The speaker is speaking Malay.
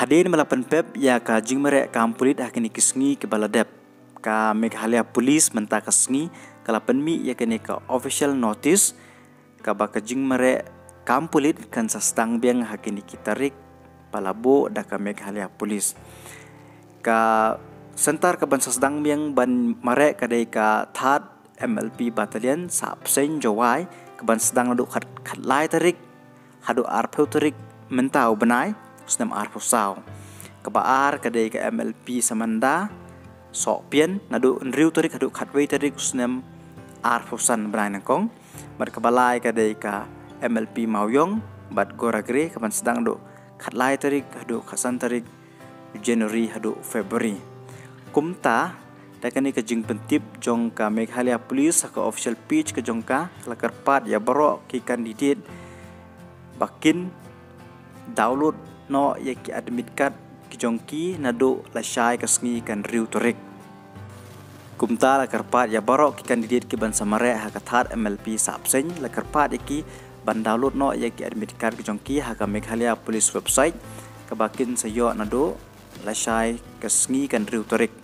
Hadin melapan pep ya ka jing merek kampulit hakini kisngi ke baladep ka Meghalaya Police mentaka sngi kalapan mi ya kene ka official notice ka baka jing merek kampulit kan sastang biang hakini kitarik palabo da ka Meghalaya Police ka sentar ka ban sastang biang ban merek kadai ka third MLP Battalion Sapsen Jawai ka ban sedang adu khat lai tarik hadu arpeu tarik mentau benai senam arpeu sau kebaar kadai ka MLP Samanda sok pian nadu nriu tarik hadu khatwei tarik senam arpeu san benai nangkong mat kebalai kadai ka MLP Mauyong bat goragre ka ban sedang adu khat lai tarik hadu khasan tarik Januari hadu Februari kumta dakani ka jing pentip jong ka Meghalaya Police ka official page ka jong ka lakarpat ya baro ki candidate bakin download no ya ki admit card ki jong ki nado la shai ka sngi kan riu torik kumta lakarpat ya baro ki candidate ki ban samare ha ka third MLP Sapsen lakarpat ki ban download no ya ki admit card ki jong ki ha ka Meghalaya Police website ka bakin sayo nado la shai ka sngi kan riu torik